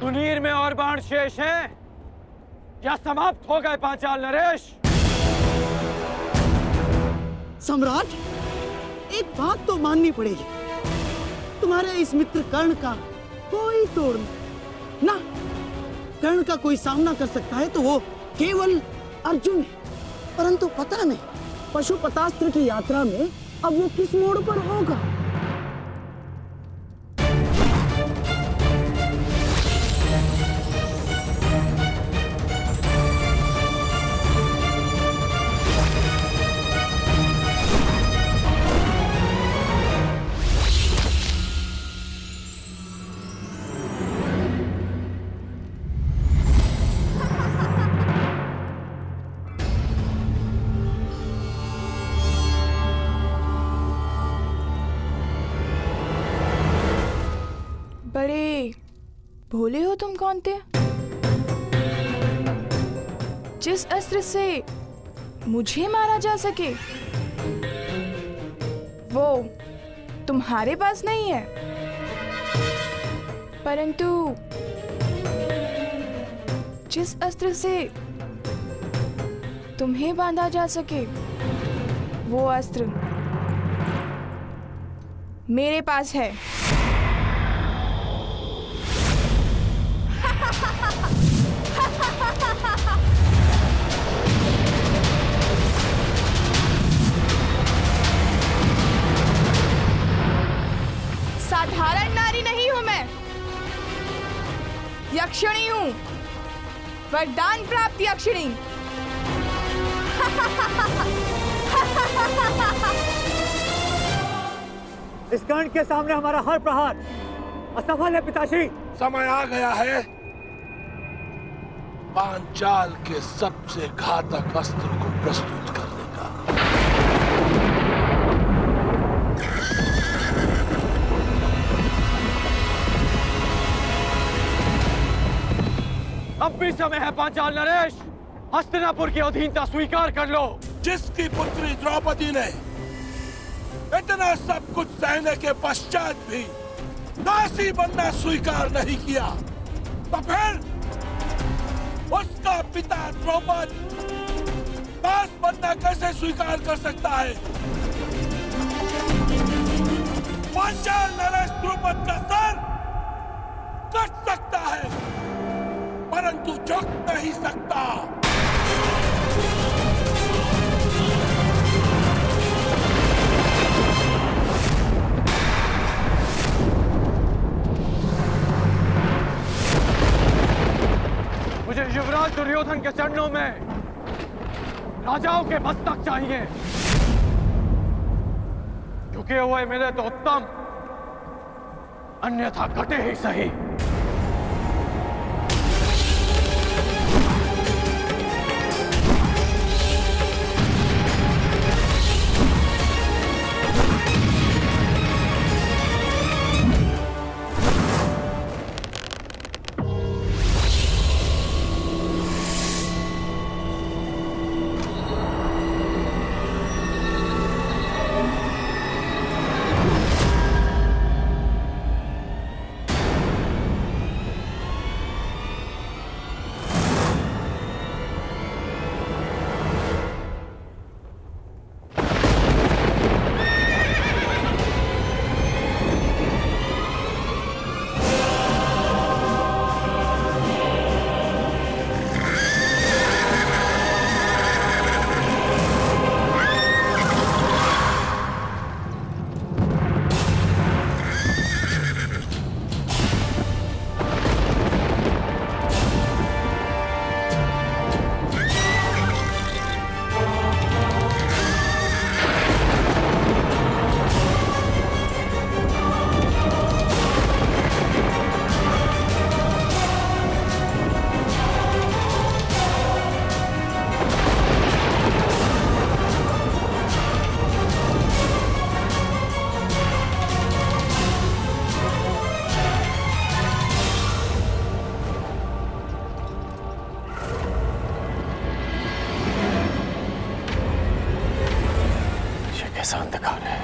तुनीर में और बाण शेष हैं या समाप्त हो गए पांचाल नरेश? सम्राट, एक बात तो माननी पड़ेगी, तुम्हारे इस मित्र कर्ण का कोई तोड़ नहीं ना। कर्ण का कोई सामना कर सकता है तो वो केवल अर्जुन है, परंतु पता नहीं पशुपतास्त्र की यात्रा में अब वो किस मोड़ पर होगा। बड़े भोले हो तुम कौन थे? जिस अस्त्र से मुझे मारा जा सके वो तुम्हारे पास नहीं है, परंतु जिस अस्त्र से तुम्हें बांधा जा सके वो अस्त्र मेरे पास है। साधारण नारी नहीं हूं मैं, यक्षिणी हूं, वरदान प्राप्त यक्षिणी। इस कर्ण के सामने हमारा हर प्रहार असफल है पिताश्री। समय आ गया है पांचाल के सबसे घातक अस्त्र को प्रस्तुत करने का। अब भी समय है पांचाल नरेश, हस्तिनापुर की अधीनता स्वीकार कर लो। जिसकी पुत्री द्रौपदी ने इतना सब कुछ सहने के पश्चात भी दासी बनना स्वीकार नहीं किया, तो फिर उसका पिता द्रौपद दास बनना कैसे स्वीकार कर सकता है? पांचाल नरेश द्रौपद का सर कट सकता है, परंतु झुक नहीं सकता। मुझे युवराज दुर्योधन के चरणों में राजाओं के मस्तक चाहिए, झुके हुए मिले तो उत्तम, अन्यथा कटे ही सही। कैसा अंधकार है,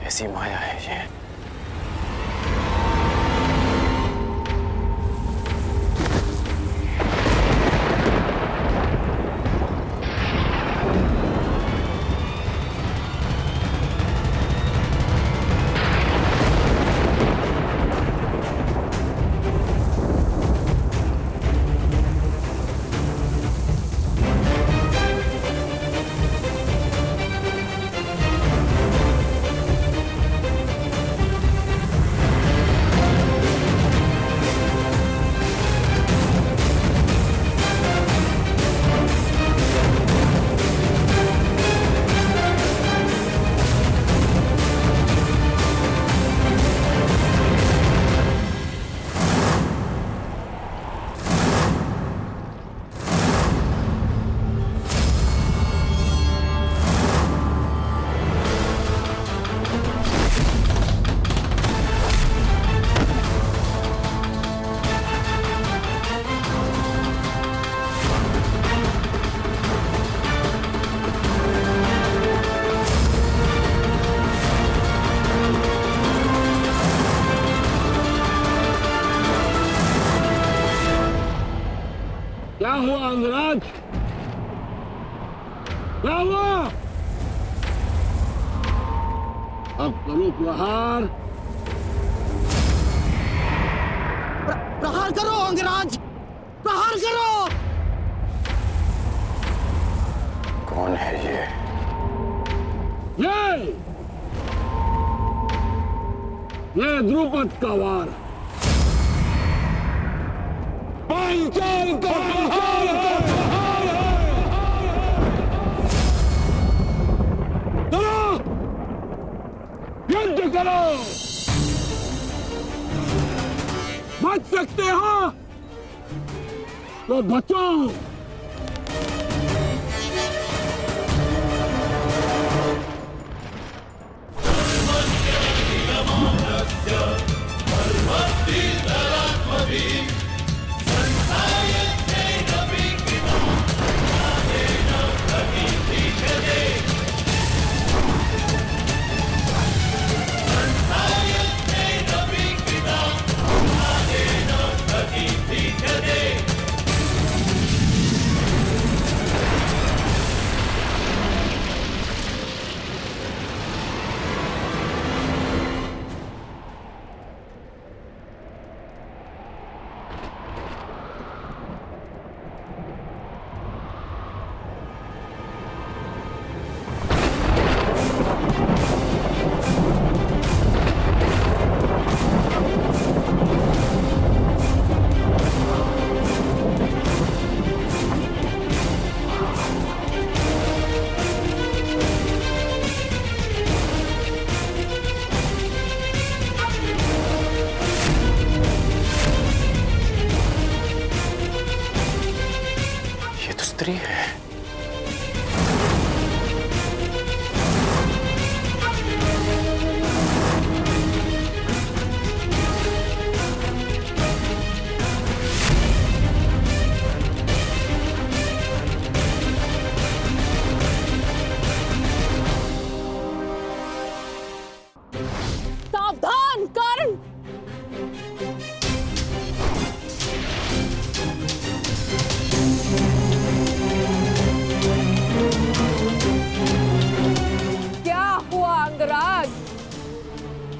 कैसी माया है ये। क्या हुआ? अब करो प्रहार। प्रहार करो अंगराज, प्रहार करो। कौन है ये? ये द्रुपद का वार। पांचाल का प्रहार है। चलो युद्ध करो। बच सकते हो तो बचो। स्त्री है। सावधान कर्ण। क्या हुआ अंगराज?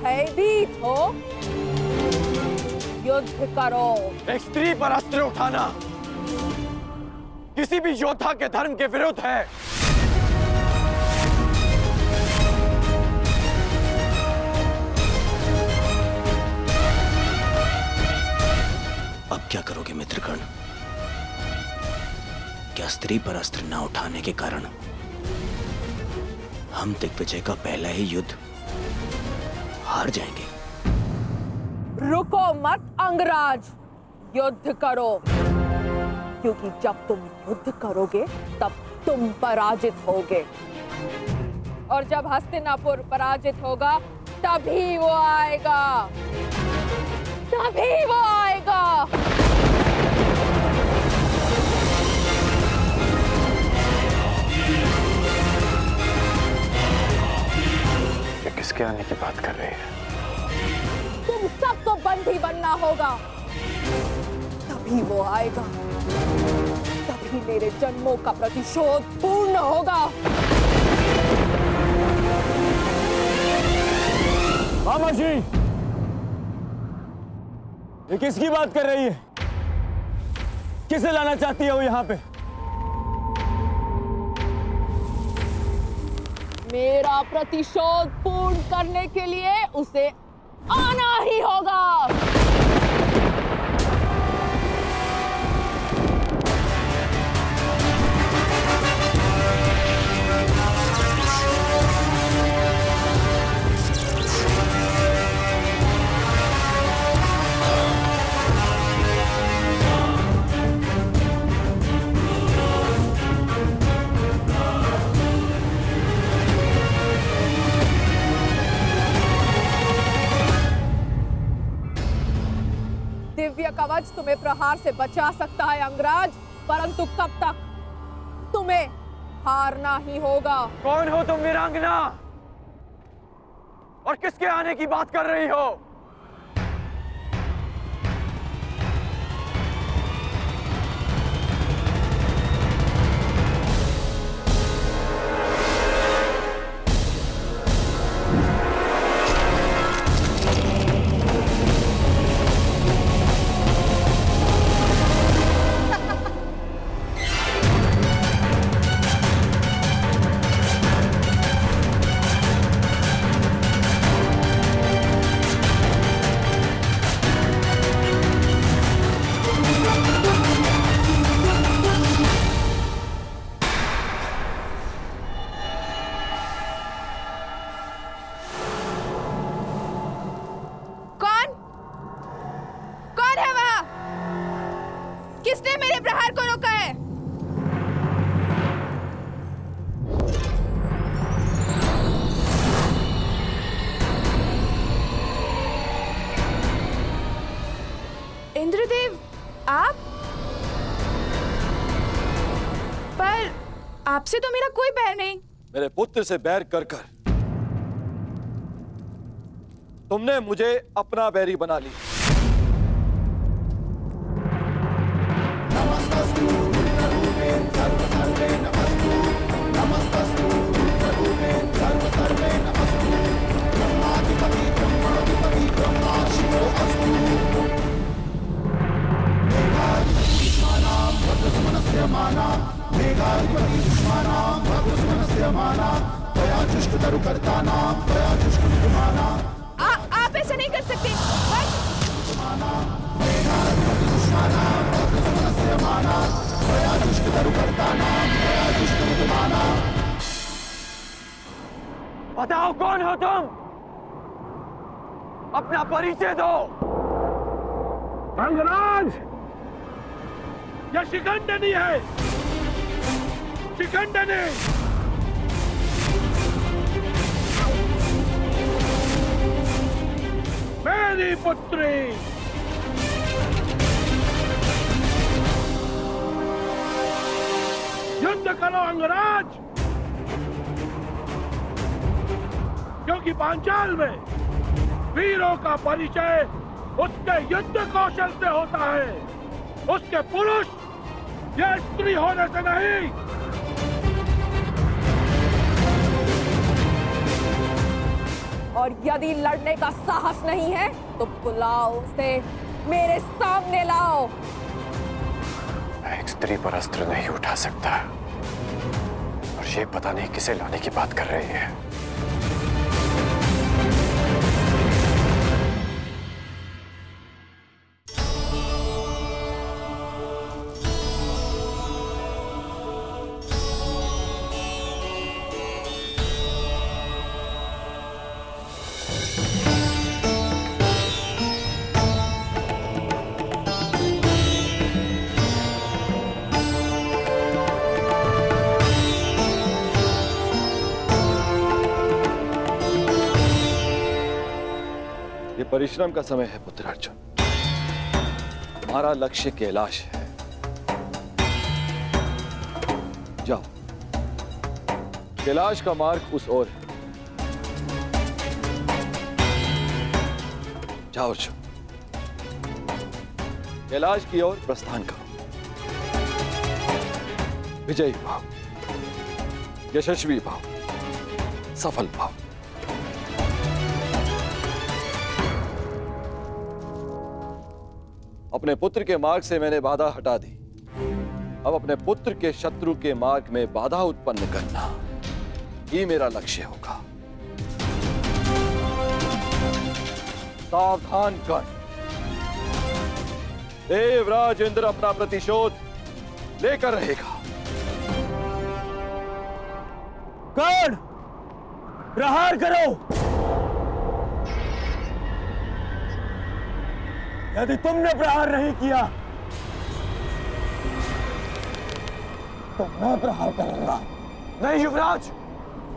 भयभीत हो? युद्ध करो। एक स्त्री पर अस्त्र उठाना किसी भी योद्धा के धर्म के विरुद्ध है। अब क्या करोगे मित्रकर्ण? क्या स्त्री पर अस्त्र न उठाने के कारण हम दिग्विजय का पहला ही युद्ध हार जाएंगे? रुको मत अंगराज, युद्ध करो, क्योंकि जब तुम युद्ध करोगे तब तुम पराजित होगे, और जब हस्तिनापुर पराजित होगा तभी वो आएगा, तभी वो आएगा। ये किसके आने की बात कर रही है? तुम सबको बंदी बनना होगा, तभी वो आएगा, तभी मेरे जन्मों का प्रतिशोध पूर्ण होगा। मामा जी, ये किसकी बात कर रही है? किसे लाना चाहती है वो यहाँ पे? मेरा प्रतिशोध पूर्ण करने के लिए उसे आना ही होगा। दिव्य कवच तुम्हें प्रहार से बचा सकता है अंगराज, परंतु कब तक? तुम्हें हारना ही होगा। कौन हो तुम वीरांगना? और किसके आने की बात कर रही हो? आपसे तो मेरा कोई बैर नहीं। मेरे पुत्र से बैर कर कर तुमने मुझे अपना बैरी बना लिया। आप ऐसा नहीं कर सकते। बताओ कौन हो तुम? अपना परिचय दो। अंगराज, यह शिखंडनी है, शिखंडनी। मेरी पुत्री। युद्ध करो अंगराज, क्योंकि पांचाल में वीरों का परिचय उसके युद्ध कौशल से होता है, उसके पुरुष या स्त्री होने से नहीं। और यदि लड़ने का साहस नहीं है तो बुलाओ उसे, मेरे सामने लाओ। मैं एक स्त्री पर अस्त्र नहीं उठा सकता, और ये पता नहीं किसे लाने की बात कर रही है। ये परिश्रम का समय है पुत्र अर्जुन। हमारा लक्ष्य कैलाश है। जाओ, कैलाश का मार्ग उस ओर है। जाओ अर्जुन, कैलाश की ओर प्रस्थान करो। विजयी भाव, यशस्वी भाव, सफल भाव। अपने पुत्र के मार्ग से मैंने बाधा हटा दी। अब अपने पुत्र के शत्रु के मार्ग में बाधा उत्पन्न करना ही मेरा लक्ष्य होगा। सावधान कर। देवराज इंद्र अपना प्रतिशोध लेकर रहेगा। कर्ण, प्रहार करो। यदि तुमने प्रहार नहीं किया तो मैं प्रहार करूंगा। नहीं युवराज,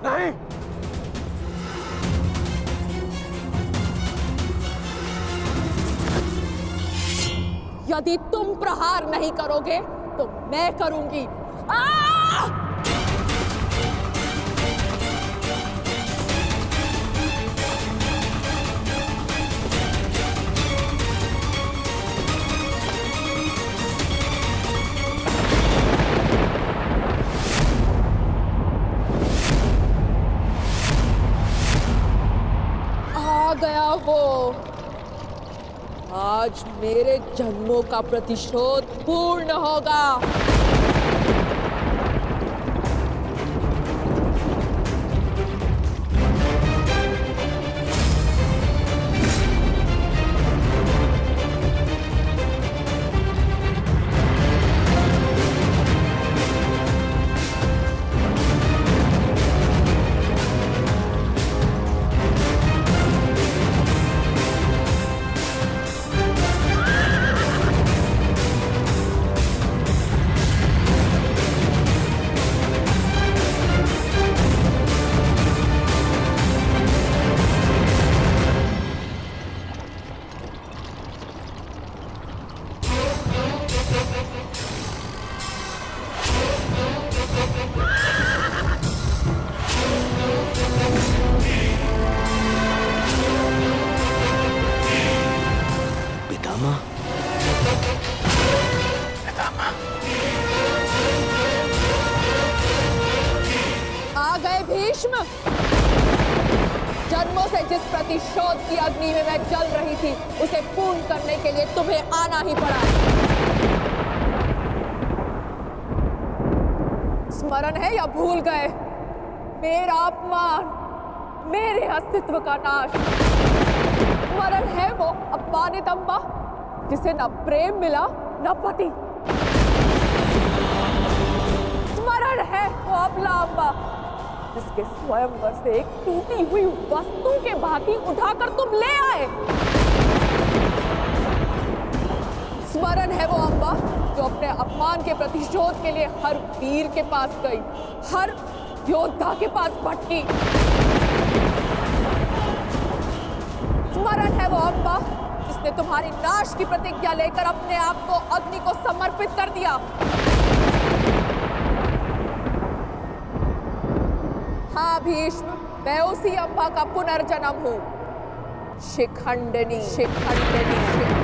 नहीं। यदि तुम प्रहार नहीं करोगे तो मैं करूंगी। आ गया वो। आज मेरे जन्मों का प्रतिशोध पूर्ण होगा। वर्षों से जिस प्रतिशोध की अग्नि में मैं जल रही थी, उसे पूर्ण करने के लिए तुम्हें आना ही पड़ा। स्मरण है या भूल गए? मेरा अपमान, मेरे अस्तित्व का नाश। स्मरण है वो अपमानित अम्बा जिसे न प्रेम मिला न पति। स्मरण है वो अबला अम्बा जिसके स्वयंवर से एक टूटी हुई वस्तु के भांति उठाकर तुम ले आए। स्मरण है वो अम्बा जो अपने अपमान के प्रतिशोध के लिए हर वीर के पास गई, हर योद्धा के पास भटकी। स्मरण है वो अम्बा जिसने तुम्हारी नाश की प्रतिज्ञा लेकर अपने आप को अग्नि को समर्पित कर दिया। हाँ भीष्म, मैं उसी अम्बा का पुनर्जन्म हूँ। शिखंडिनी, शिखंडिनी, शिखंडिनी।